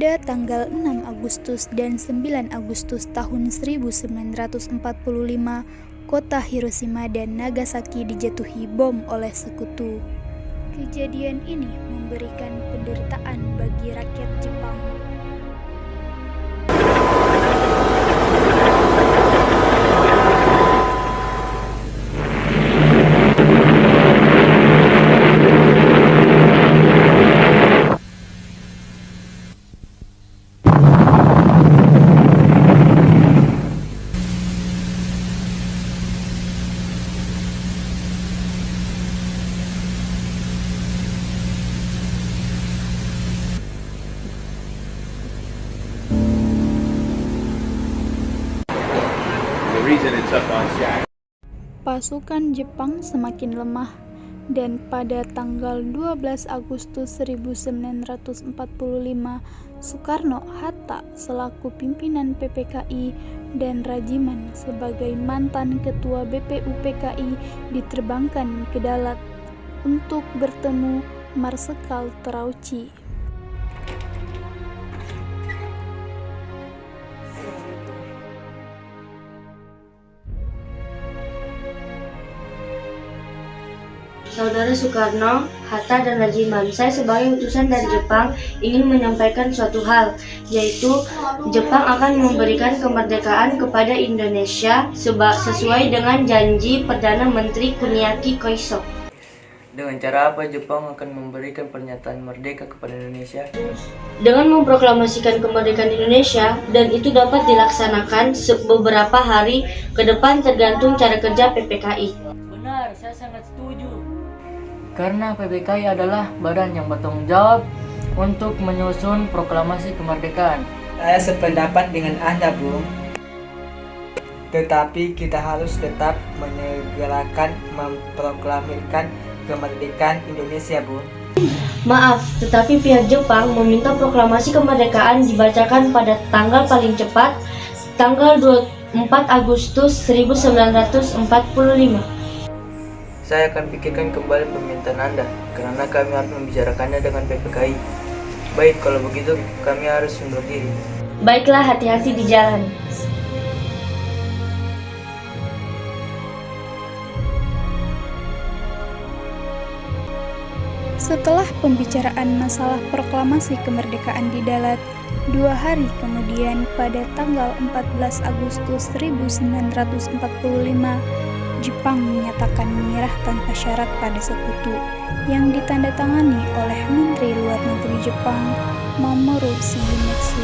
Pada tanggal 6 Agustus dan 9 Agustus tahun 1945, kota Hiroshima dan Nagasaki dijatuhi bom oleh sekutu. Kejadian ini memberikan penderitaan bagi rakyat Jepang. Pasukan Jepang semakin lemah dan pada tanggal 12 Agustus 1945, Soekarno-Hatta selaku pimpinan PPKI dan Rajiman sebagai mantan ketua BPUPKI diterbangkan ke Dalat untuk bertemu Marsekal Terauchi. Saudara Soekarno, Hatta, dan Rajiman, saya sebagai utusan dari Jepang ingin menyampaikan suatu hal, yaitu Jepang akan memberikan kemerdekaan kepada Indonesia sesuai dengan janji Perdana Menteri Kuniaki Koiso. Dengan cara apa Jepang akan memberikan pernyataan merdeka kepada Indonesia? Dengan memproklamasikan kemerdekaan Indonesia, dan itu dapat dilaksanakan beberapa hari ke depan tergantung cara kerja PPKI. Benar, saya sangat setuju. Karena PPKI adalah badan yang bertanggung jawab untuk menyusun proklamasi kemerdekaan. Saya sependapat dengan Anda, Bung. Tetapi kita harus tetap menyegerakan memproklamirkan kemerdekaan Indonesia, Bung. Maaf, tetapi pihak Jepang meminta proklamasi kemerdekaan dibacakan pada tanggal paling cepat, tanggal 24 Agustus 1945. Saya akan pikirkan kembali permintaan Anda, karena kami harus membicarakannya dengan PPKI. Baik, kalau begitu kami harus undur diri. Baiklah, hati-hati di jalan. Setelah pembicaraan masalah proklamasi kemerdekaan di Dalat, 2 hari kemudian pada tanggal 14 Agustus 1945, Jepang menyatakan menyerah tanpa syarat pada sekutu yang ditandatangani oleh Menteri Luar Negeri Jepang, Mamoru Shigemitsu.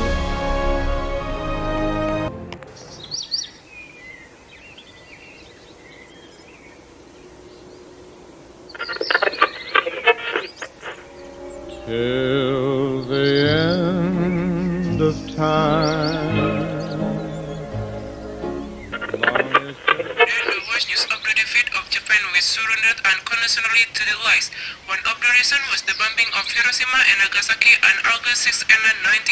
Till the end of time. Surrendered unconditionally to the Allies. One of the reasons was the bombing of Hiroshima and Nagasaki on August 6 and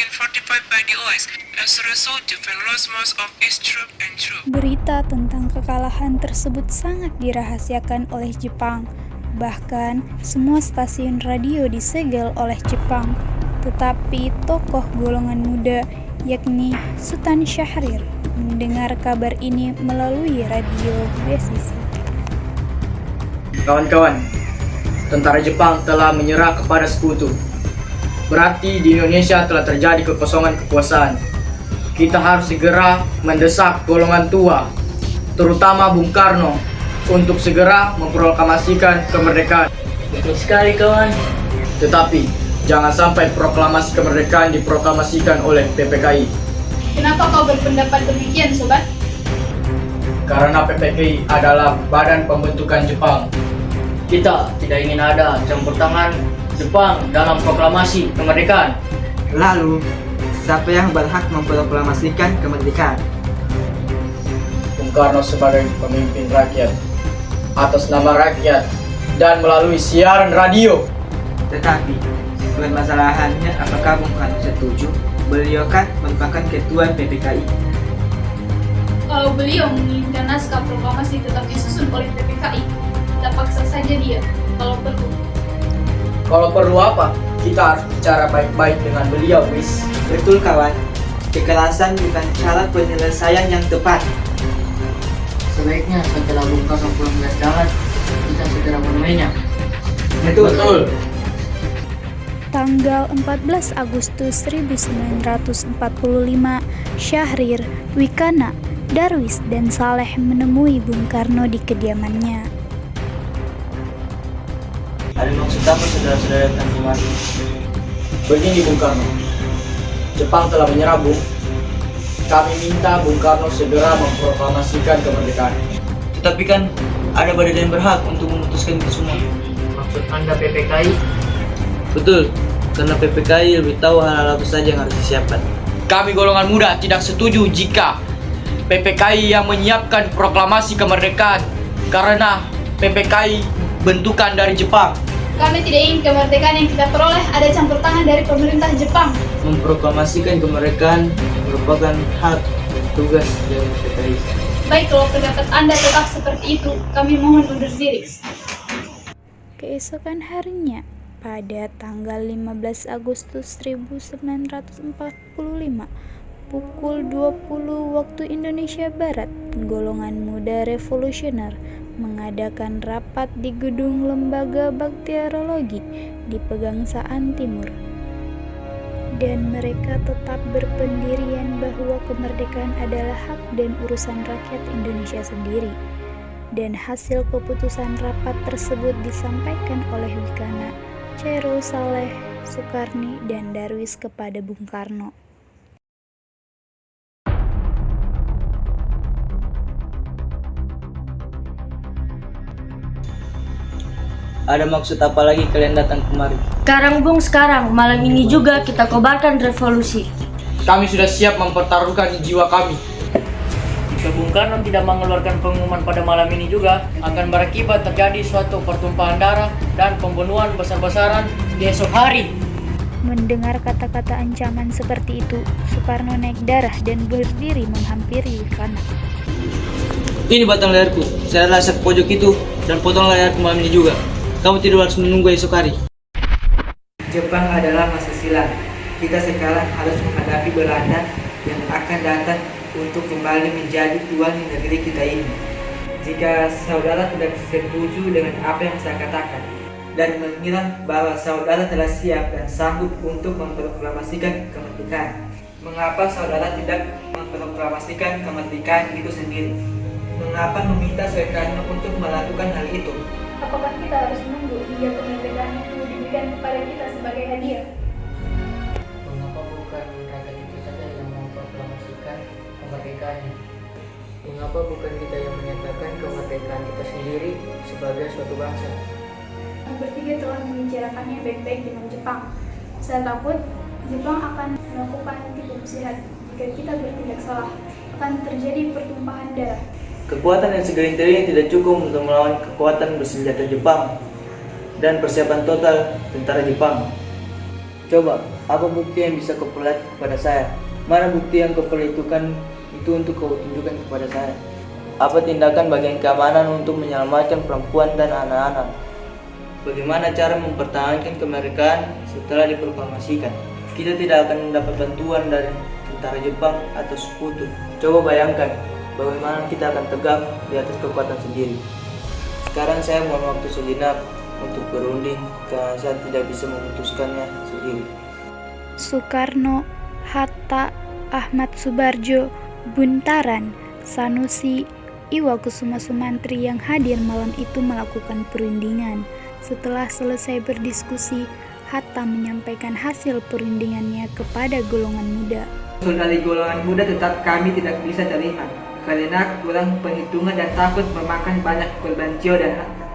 1945 by the Allies. As a result, Japan lost most of its troops and troops. Berita tentang kekalahan tersebut sangat dirahasiakan oleh Jepang. Bahkan, semua stasiun radio disegel oleh Jepang. Tetapi tokoh golongan muda, yakni Sultan Syahrir, mendengar kabar ini melalui radio presisi. Kawan-kawan, tentara Jepang telah menyerah kepada sekutu. Berarti di Indonesia telah terjadi kekosongan kekuasaan. Kita harus segera mendesak golongan tua, terutama Bung Karno, untuk segera memproklamasikan kemerdekaan. Betul sekali, kawan. Tetapi, jangan sampai proklamasi kemerdekaan diproklamasikan oleh PPKI. Kenapa kau berpendapat demikian, Sobat? Karena PPKI adalah badan pembentukan Jepang. Kita tidak ingin ada campur tangan Jepang dalam proklamasi kemerdekaan. Lalu, siapa yang berhak memproklamasikan kemerdekaan? Bung Karno sebagai pemimpin rakyat, atas nama rakyat, dan melalui siaran radio. Tetapi, permasalahannya apakah Bung Karno setuju? Beliau kan merupakan ketua PPKI. Kalau beliau menginginkan naskah proklamasi tetap disusun oleh PPKI, kita paksa saja dia kalau perlu. Kalau perlu apa, kita harus bicara baik-baik dengan beliau, Wis. Betul kawan, kekerasan bukan cara penyelesaian yang tepat. Sebaiknya setelah Bung Karno pulang dari darat, kita segera menemuinya. Betul. Tanggal 14 Agustus 1945, Syahrir, Wikana, Darwis, dan Saleh menemui Bung Karno di kediamannya. Ada maksud apa saudara-saudara datang kemari? Begini Bung Karno, Jepang telah menyerah, Bung. Kami minta Bung Karno segera memproklamasikan kemerdekaan. Tetapi kan ada badan yang berhak untuk memutuskan itu semua. Maksud Anda PPKI? Betul, karena PPKI lebih tahu hal-hal apa saja yang harus disiapkan. Kami golongan muda tidak setuju jika PPKI yang menyiapkan proklamasi kemerdekaan, karena PPKI bentukan dari Jepang. Kami tidak ingin kemerdekaan yang kita peroleh ada campur tangan dari pemerintah Jepang. Memproklamasikan kemerdekaan merupakan hak tugas dari PPKI. Baik, kalau pendapat Anda tetap seperti itu, kami mohon undur diri. Keesokan harinya, pada tanggal 15 Agustus 1945, pukul 20 waktu Indonesia Barat, golongan muda revolusioner mengadakan rapat di gedung Lembaga Bakteriologi di Pegangsaan Timur. Dan mereka tetap berpendirian bahwa kemerdekaan adalah hak dan urusan rakyat Indonesia sendiri. Dan hasil keputusan rapat tersebut disampaikan oleh Wikana, Chairul Saleh, Sukarni, dan Darwis kepada Bung Karno. Ada maksud apa lagi kalian datang kemari? Sekarang, malam ini juga kita kobarkan revolusi. Kami sudah siap mempertaruhkan jiwa kami. Jika Bung Karno tidak mengeluarkan pengumuman pada malam ini juga, akan berakibat terjadi suatu pertumpahan darah dan pembunuhan besar-besaran di esok hari. Mendengar kata-kata ancaman seperti itu, Soekarno naik darah dan berdiri menghampiri Wikana. Ini batang leherku, saya lasak pojok itu dan potonglah leherku malam ini juga. Kamu tidak harus menunggu esok hari. Jepang adalah masa silam. Kita sekarang harus menghadapi Belanda yang akan datang untuk kembali menjadi tuan di negeri kita ini. Jika saudara tidak setuju dengan apa yang saya katakan dan mengira bahwa saudara telah siap dan sanggup untuk memproklamasikan kemerdekaan, mengapa saudara tidak memproklamasikan kemerdekaan itu sendiri? Mengapa meminta Soekarno untuk melakukan hal itu? Apakah kita harus menunggu hingga kemerdekaan itu diberikan kepada kita sebagai hadiah? Mengapa bukan rakyat itu saja yang memproklamasikan kemerdekaannya? Mengapa bukan kita yang menyatakan kemerdekaan kita sendiri sebagai suatu bangsa? Kami bertiga telah membicarakannya baik-baik dengan Jepang. Saya takut Jepang akan melakukan tipu muslihat. Jika kita bertindak salah, akan terjadi pertumpahan darah. Kekuatan yang segelintir ini tidak cukup untuk melawan kekuatan bersenjata Jepang dan persiapan total tentara Jepang. Coba, apa bukti yang bisa kau perlihatkan kepada saya? Mana bukti yang kau perhitungkan itu untuk kau tunjukkan kepada saya? Apa tindakan bagian keamanan untuk menyelamatkan perempuan dan anak-anak? Bagaimana cara mempertahankan kemerdekaan setelah diproklamasikan? Kita tidak akan mendapat bantuan dari tentara Jepang atau sekutu. Coba bayangkan, bagaimana kita akan tegak di atas kekuatan sendiri. Sekarang saya mohon waktu sejenak untuk berunding karena saya tidak bisa memutuskannya sendiri. Soekarno, Hatta, Ahmad Subarjo, Buntaran, Sanusi, Iwakusuma Sumantri yang hadir malam itu melakukan perundingan. Setelah selesai berdiskusi, Hatta menyampaikan hasil perundingannya kepada golongan muda. Dari golongan muda tetap kami tidak bisa terima karena kurang perhitungan dan takut memakan banyak korban jiwa dan harta.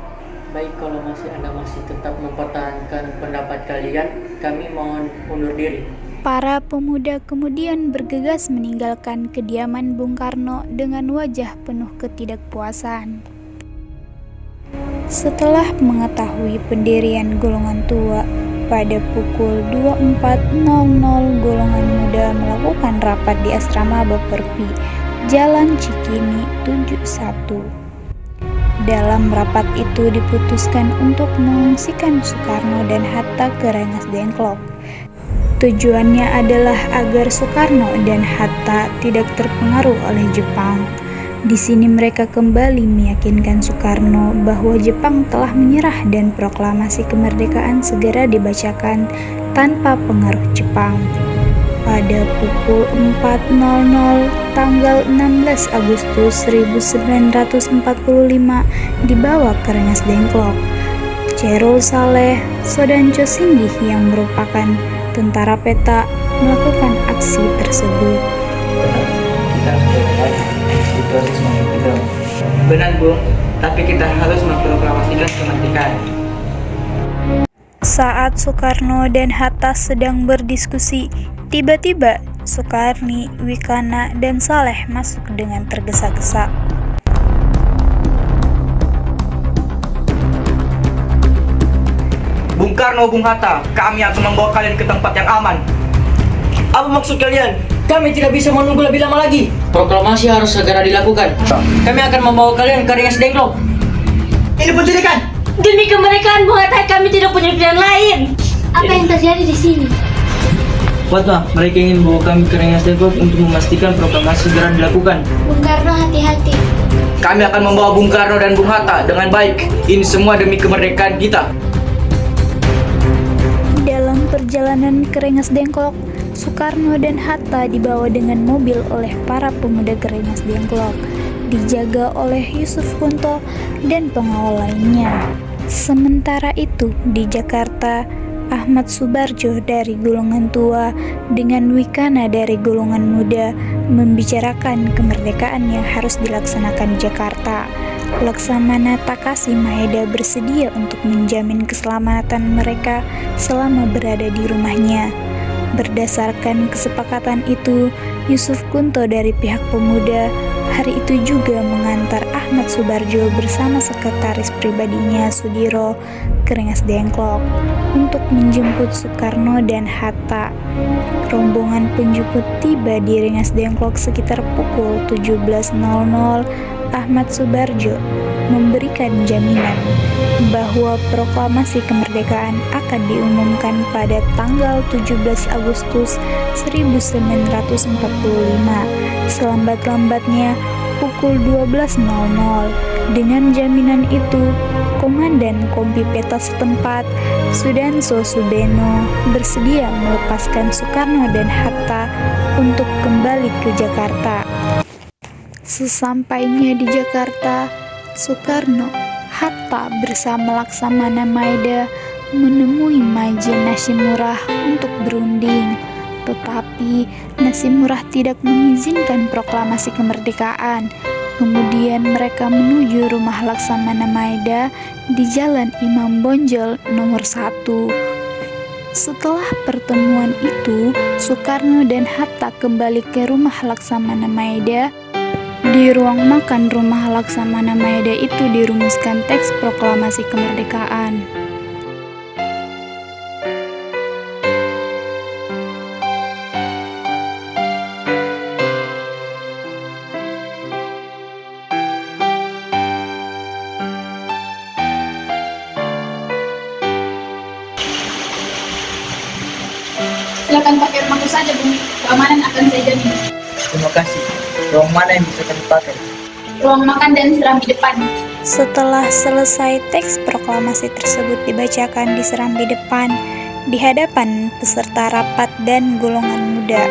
Baik, kalau Anda masih tetap mempertahankan pendapat kalian, kami mohon undur diri. Para pemuda kemudian bergegas meninggalkan kediaman Bung Karno dengan wajah penuh ketidakpuasan. Setelah mengetahui pendirian golongan tua, pada pukul 24.00 golongan muda melakukan rapat di asrama Baperpi, Jalan Cikini 71. Dalam rapat itu diputuskan untuk mengungsikan Soekarno dan Hatta ke Rengas Dengklok. Tujuannya adalah agar Soekarno dan Hatta tidak terpengaruh oleh Jepang. Di sini mereka kembali meyakinkan Soekarno bahwa Jepang telah menyerah dan proklamasi kemerdekaan segera dibacakan tanpa pengaruh Jepang. Pada pukul 4.00 tanggal 16 Agustus 1945 dibawa ke Rengas Dengklok. Chairul Saleh Sodanco Singgih yang merupakan tentara peta melakukan aksi tersebut. Kita harus lagi situasi semakin tegang. Benar, Bung, tapi kita harus memproklamasikan kemerdekaan. Saat Soekarno dan Hatta sedang berdiskusi, tiba-tiba Soekarni, Wikana, dan Saleh masuk dengan tergesa-gesa. Bung Karno, Bung Hatta, kami akan membawa kalian ke tempat yang aman. Apa maksud kalian? Kami tidak bisa menunggu lebih lama lagi. Proklamasi harus segera dilakukan. Kami akan membawa kalian ke Rengas Dengklok. Ini penculikan! Demi kemerdekaan Bung Hatta, kami tidak punya pilihan lain. Apa yang terjadi di sini? Fatma, mereka ingin membawa kami ke Rengas Dengklok untuk memastikan proklamasi segera dilakukan. Bung Karno, hati-hati. Kami akan membawa Bung Karno dan Bung Hatta dengan baik. Ini semua demi kemerdekaan kita. Dalam perjalanan ke Rengas Dengklok, Soekarno dan Hatta dibawa dengan mobil oleh para pemuda ke Rengas Dengklok, dijaga oleh Yusuf Kunto dan pengawal lainnya. Sementara itu, di Jakarta, Ahmad Subarjo dari golongan tua dengan Wikana dari golongan muda membicarakan kemerdekaan yang harus dilaksanakan di Jakarta. Laksamana Takashi Maeda bersedia untuk menjamin keselamatan mereka selama berada di rumahnya. Berdasarkan kesepakatan itu, Yusuf Kunto dari pihak pemuda hari itu juga mengantar Ahmad Subarjo bersama sekretaris pribadinya Sudiro ke Rengas Dengklok untuk menjemput Soekarno dan Hatta. Rombongan penjemput tiba di Rengas Dengklok sekitar pukul 17.00. Ahmad Subarjo memberikan jaminan bahwa proklamasi kemerdekaan akan diumumkan pada tanggal 17 Agustus 1945, selambat-lambatnya pukul 12.00. Dengan jaminan itu, Komandan Kompi Peta setempat, Sudanso Subeno, bersedia melepaskan Soekarno dan Hatta untuk kembali ke Jakarta. Sesampainya di Jakarta, Soekarno, Hatta bersama Laksamana Maeda menemui Majen Nashimurah untuk berunding. Tetapi Nashimurah tidak mengizinkan proklamasi kemerdekaan. Kemudian mereka menuju rumah Laksamana Maeda di Jalan Imam Bonjol nomor 1. Setelah pertemuan itu, Soekarno dan Hatta kembali ke rumah Laksamana Maeda. Di ruang makan rumah Laksamana Maeda itu dirumuskan teks proklamasi kemerdekaan. Silakan pakai rumahku saja, Bung. Keamanan akan saya jamin. Terima kasih. Ruang mana yang bisa kami pakai? Ruang makan dan serambi depan. Setelah selesai teks proklamasi tersebut dibacakan di serambi depan, di hadapan peserta rapat dan golongan muda.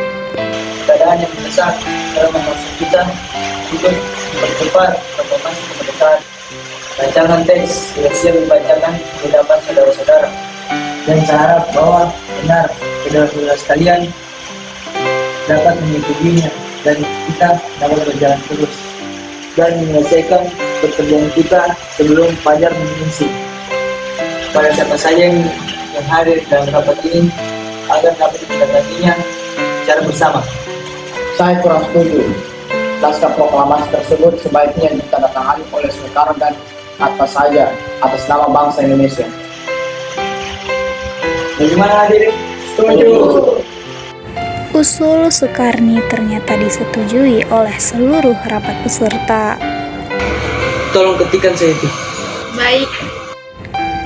Keadaan yang mendesak dalam memaksa kita untuk mempercepat proklamasi kemerdekaan. Rancangan teks sudah siap dibacakan di hadapan saudara-saudara, dan saya harap bahwa benar saudara-saudara sekalian dapat menyetujuinya dan kita dapat berjalan terus dan menyelesaikan pekerjaan kita sebelum fajar menyingsing. Pada siapa saja yang hadir dalam rapat ini agar dapat mendatanginya secara bersama. Saya kurang setuju. Naskah proklamasi tersebut sebaiknya ditandatangani oleh Soekarno dan Hatta saja atas nama bangsa Indonesia. Bagaimana hadirin? Setuju. Usul Soekarni ternyata disetujui oleh seluruh rapat peserta. tolong ketikan saya itu. Baik.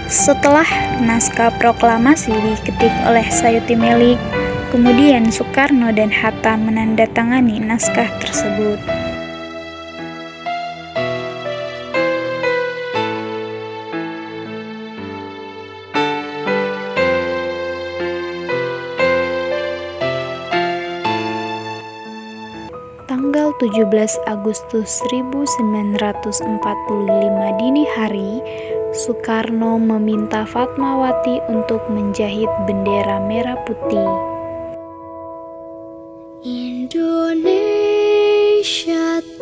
Setelah naskah proklamasi diketik oleh Sayuti Melik, kemudian Soekarno dan Hatta menandatangani naskah tersebut. Tanggal 17 Agustus 1945 dini hari, Soekarno meminta Fatmawati untuk menjahit bendera merah putih. Indonesia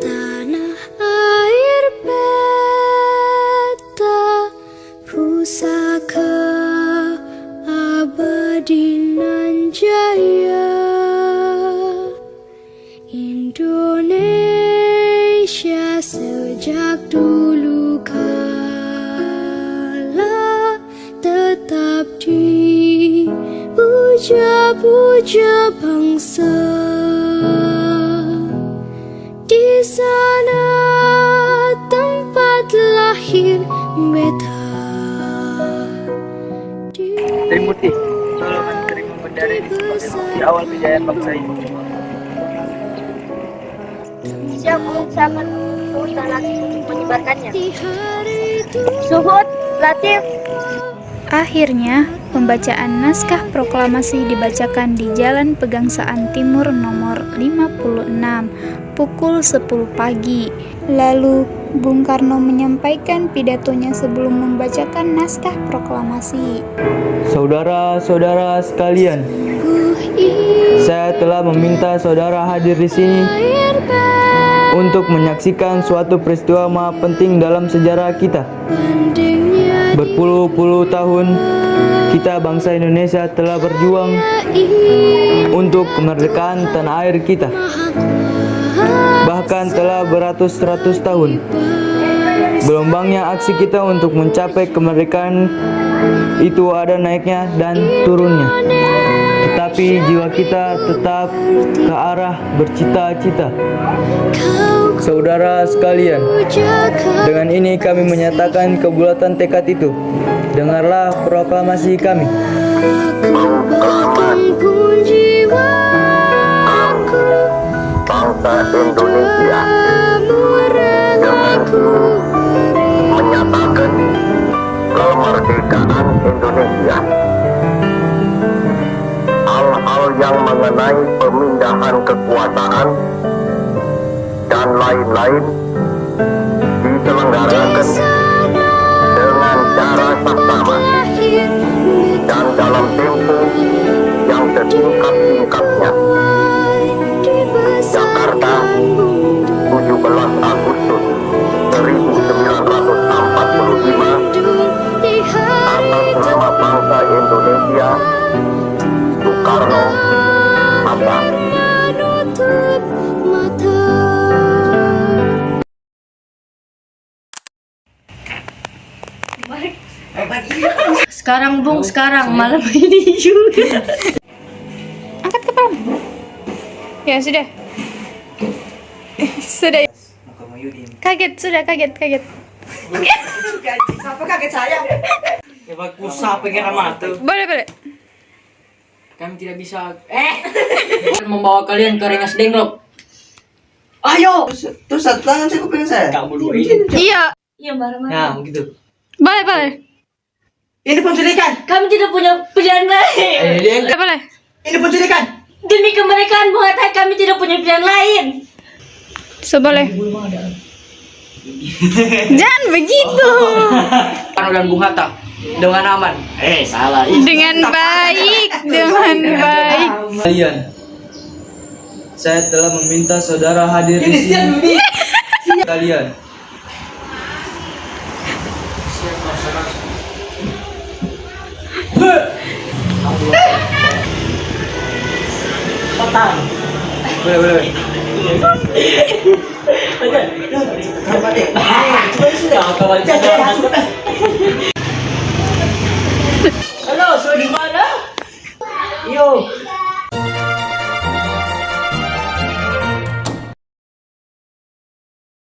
tanah air beta, pusaka abadi nan jaya. Indonesia sejak dulu kala tetap dipuja-puja bangsa. Di sana tempat lahir beta. Trimurti, tolong menerima bendera ini sebagai bukti awal kejayaan bangsa ini. Siap sangat Sultan Latif untuk menyebarkannya. Suhud, Latif. Akhirnya, pembacaan naskah proklamasi dibacakan di Jalan Pegangsaan Timur nomor 56 pukul 10 pagi. Lalu, Bung Karno menyampaikan pidatonya sebelum membacakan naskah proklamasi. Saudara-saudara sekalian, saya telah meminta saudara hadir di sini untuk menyaksikan suatu peristiwa maha penting dalam sejarah kita. Berpuluh-puluh tahun kita bangsa Indonesia telah berjuang untuk kemerdekaan tanah air kita. Bahkan telah beratus-ratus tahun gelombangnya aksi kita untuk mencapai kemerdekaan itu ada naiknya dan turunnya. Tetapi jiwa kita tetap ke arah bercita-cita. Saudara sekalian, dengan ini kami menyatakan kebulatan tekad itu. Dengarlah proklamasi kami. Bangsa Indonesia dengan menyatakan kemerdekaan Indonesia. Hal-hal yang mengenai pemindahan kekuasaan dan lain-lain diselenggarakan dengan cara saksama dan dalam tempo yang setingkat-tingkatnya. Jakarta, 17 Agustus 1945. Atas nama bangsa Indonesia, Soekarno, Hatta. Sekarang Bung, sekarang malam ini juga. Angkat kepala. Ya sudah. Sudah. Kaget, sudah kaget. Apa kaget saya? Evakuasi pengen mata. Boleh. Kami tidak bisa membawa kalian ke Rengas Dengklok. Ayo. Terus satu tangan saya kuping saya. Kamu dua ini. Iya. Iya, bareng-bareng. Nah, begitu. Boleh. Ini penculikan. Kami tidak punya pilihan lain. Boleh. Ini penculikan. Demi kemerdekaan Bung Hatta, kami tidak punya pilihan lain. Boleh. Jangan begitu. Karno dan Bung Hatta dengan aman. Salah. Dengan baik. Kalian, saya telah meminta saudara hadir di sini. Kalian. Boleh. Halo, sudah di mana? Yo.